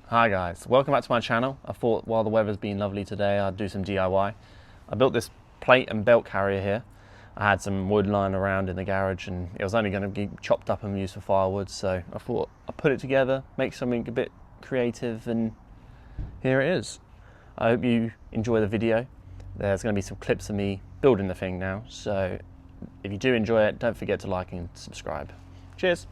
Hi guys, welcome back to my channel. I thought while the weather's been lovely today I'd do some DIY. I built this plate and belt carrier here. I had some wood lying around in the garage and it was only going to be chopped up and used for firewood, so I thought I'd put it together, make something a bit creative, and here it is. I hope you enjoy the video. There's going to be some clips of me building the thing now, so if you do enjoy it, don't forget to like and subscribe. Cheers!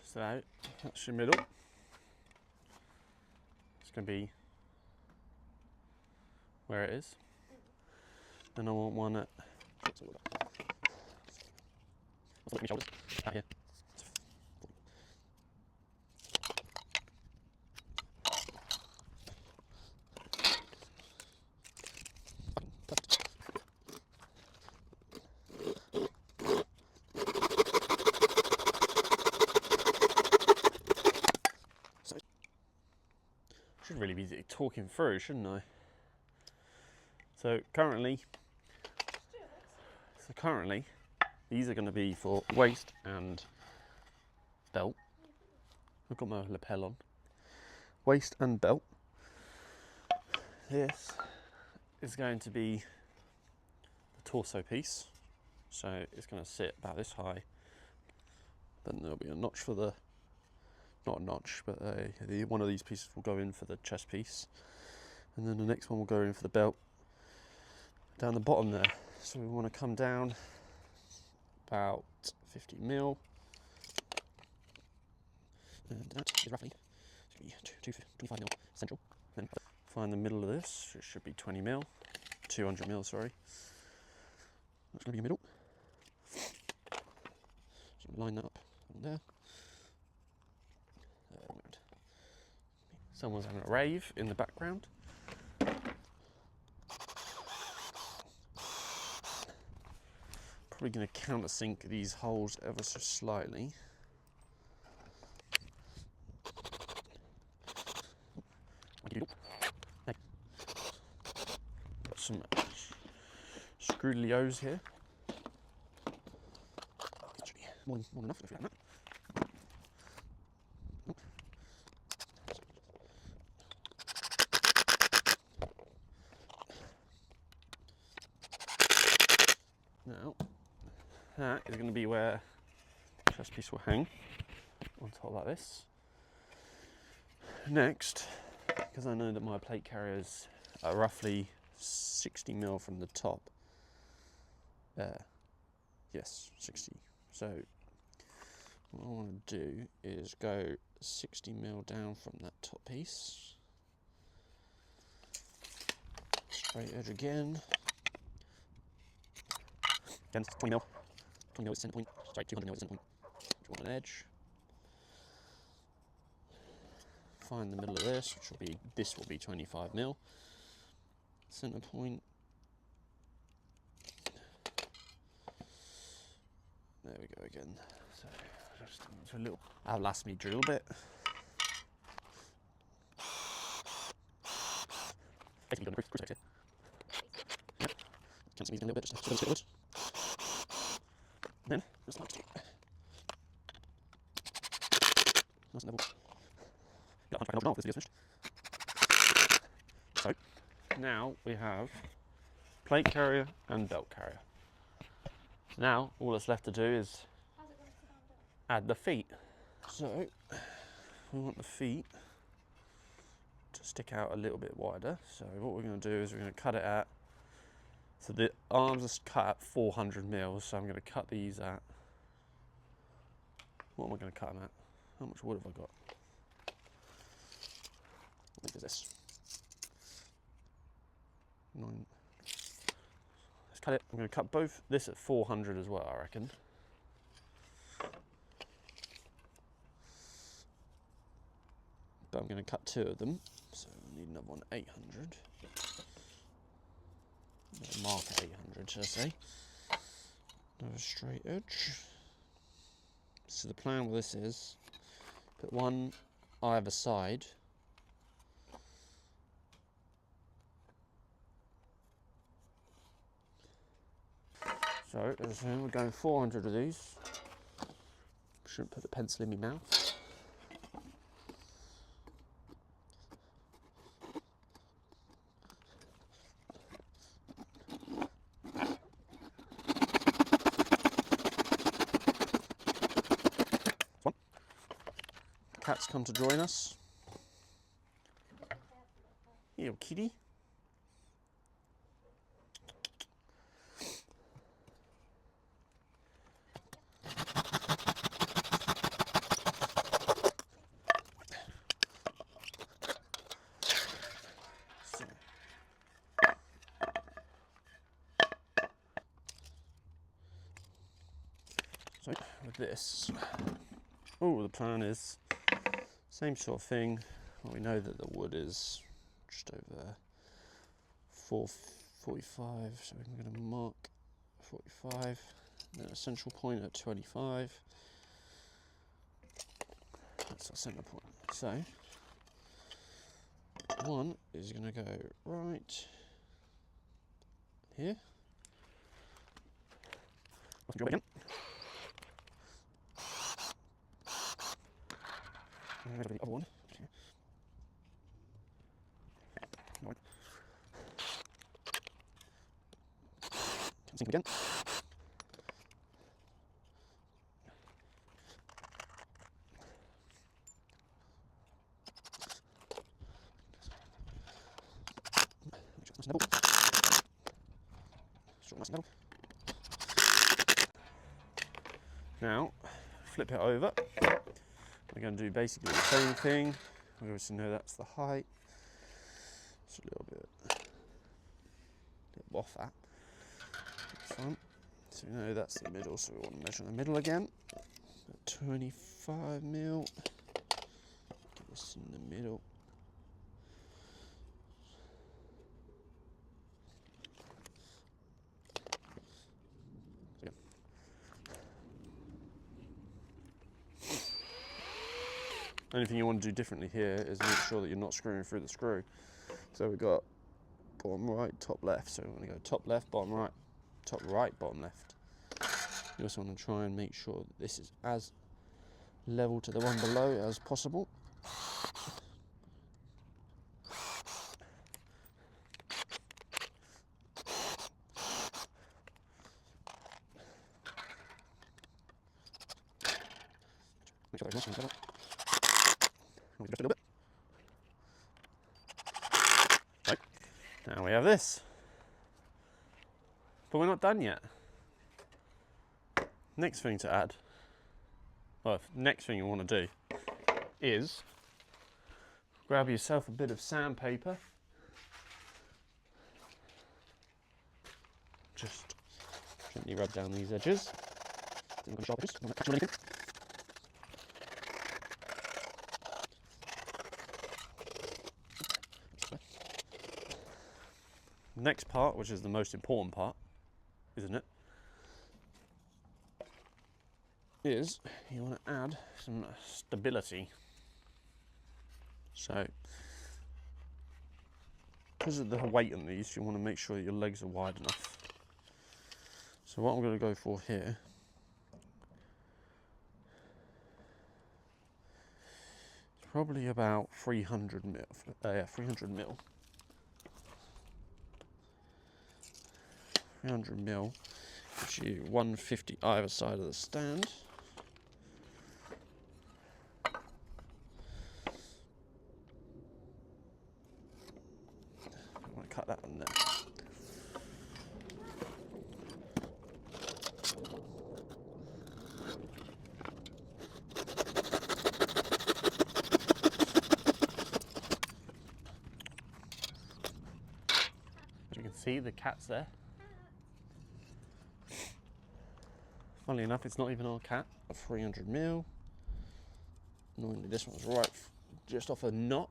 So that's your middle. It's going to be where it is. Then I want one at look at my shoulders out here. Should really be talking through, shouldn't I? So currently, these are going to be for waist and belt. I've got my lapel on. Waist and belt. This is going to be the torso piece. So it's going to sit about this high. Then there'll be a notch for the, not a notch, but one of these pieces will go in for the chest piece. And then the next one will go in for the belt down the bottom there. So we want to come down about 50 mil. And that is roughly 25 mil central. Then find the middle of this, it should be 20 mil, 200 mil, sorry. That's going to be a middle. So line that up there. Someone's having a rave in the background. Probably going to countersink these holes ever so slightly. Got some screw-leos here. Actually, more than enough if you like that. Now, that is going to be where the chest piece will hang on top like this. Next, because I know that my plate carriers are roughly 60 mil from the top. Yes, 60. So what I want to do is go 60 mil down from that top piece. Straight edge again. Again, 20 mil. 20 mil is center point. Sorry, 200 mil is center point. Draw an edge. Find the middle of this, which will be 25 mil. Center point. There we go again. So just a little outlast me drill bit. Basically got a screw here. Yep. Cancel these a little bit, just a bit. Then just like nice level. Yeah, I'm trying to knock this video's finished. So now we have plate carrier and belt carrier. Now all that's left to do is add the feet. So we want the feet to stick out a little bit wider. So what we're going to do is we're going to cut it at, so the arms are cut at 400 mils, so I'm going to cut these at, what am I going to cut them at? How much wood have I got? What is this? 9. Let's cut it. I'm going to cut both this at 400 as well, I reckon. But I'm going to cut 2 of them, so I need another one 800. Mark at 800, should I say. Another straight edge. So the plan with this is put one either side. So as I say, we're going 400 of these. Shouldn't put the pencil in my mouth. Cat's come to join us. Here, kitty. So with this, the plan is same sort of thing. Well, we know that the wood is just over 445, so we're going to mark 45, then a central point at 25. That's our centre point. So one is going to go right here. Drop it again. And the other one. Right. Sink again. Nice level. Strong, nice level. Now, flip it over. We're going to do basically the same thing. We obviously know that's the height. It's a little bit off that. Front. So we know that's the middle, so we want to measure the middle again. 25 mil. Get this in the middle. Only thing you want to do differently here is make sure that you're not screwing through the screw. So we've got bottom right, top left. So we want to go top left, bottom right, top right, bottom left. You also want to try and make sure that this is as level to the one below as possible. Make sure there's nothing level. We'll just a little bit. Right, now we have this. But we're not done yet. Next thing to add, well, next thing you want to do is grab yourself a bit of sandpaper. Just gently rub down these edges. Sharp edges, don't catch anything. Next part, which is the most important part, isn't it? Is you want to add some stability. So, because of the weight on these, you want to make sure that your legs are wide enough. So what I'm going to go for here is probably about 300 mil. 300 mil. 300 mil gives you 150 either side of the stand. I want to cut that one there. As you can see, the cat's there. Funnily enough, it's not even our cat. 300 mil. Normally this one's right just off a knot.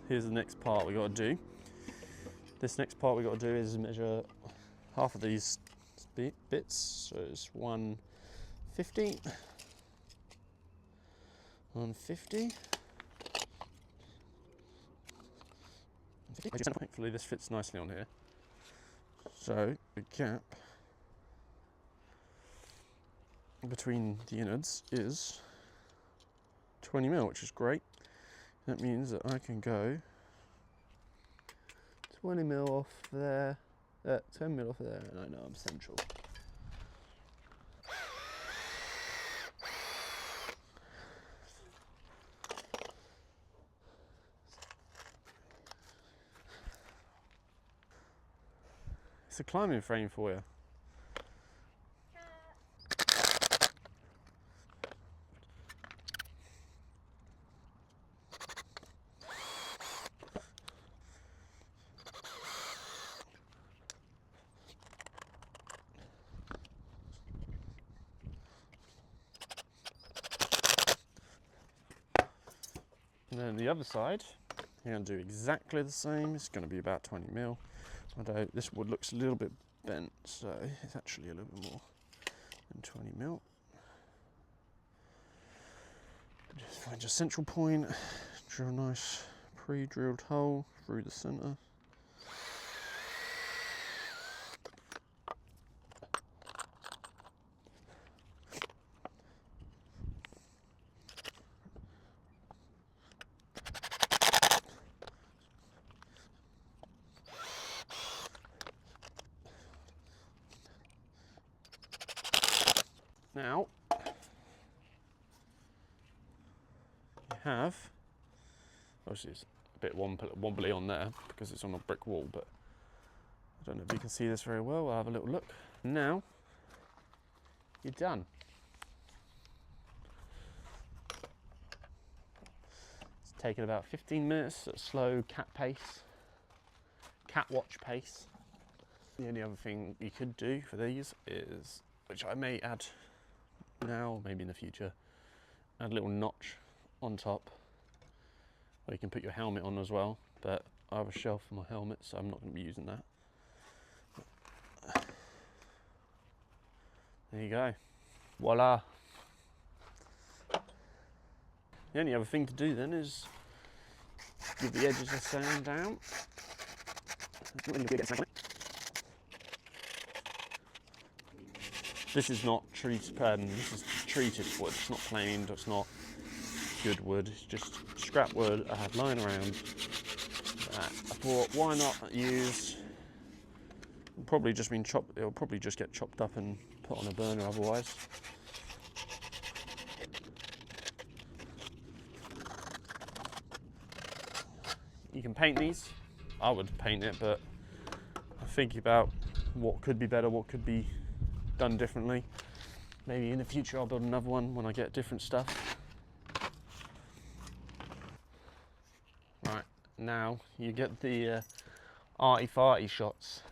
Here's the next part we got to do. This next part we got to do is measure half of these bits. So it's 150. 150. Hopefully this fits nicely on here. So the gap between the innards is 20mm, which is great. That means that I can go 20mm off there, 10mm off there, and I know I'm central. It's a climbing frame for you. And then the other side, you're going to do exactly the same. It's going to be about 20mm. Although this wood looks a little bit bent, so it's actually a little bit more than 20mm. Just find your central point, drill a nice pre-drilled hole through the centre. Now, you have, obviously it's a bit wobbly on there because it's on a brick wall, but I don't know if you can see this very well. I'll have a little look. Now, you're done. It's taken about 15 minutes at slow cat pace, cat watch pace. The only other thing you could do for these is, which I may add now, maybe in the future, add a little notch on top where you can put your helmet on as well, but I have a shelf for my helmet, so I'm not going to be using that. There you go. Voila. The only other thing to do then is give the edges a sand down. This is not treated, this is treated wood. It's not planed, it's not good wood, it's just scrap wood I had lying around. I thought, why not use, it'll probably just get chopped up and put on a burner otherwise. You can paint these. I would paint it, but I think about what could be better, what could be done differently. Maybe in the future I'll build another one when I get different stuff. Right, now you get the arty-farty shots.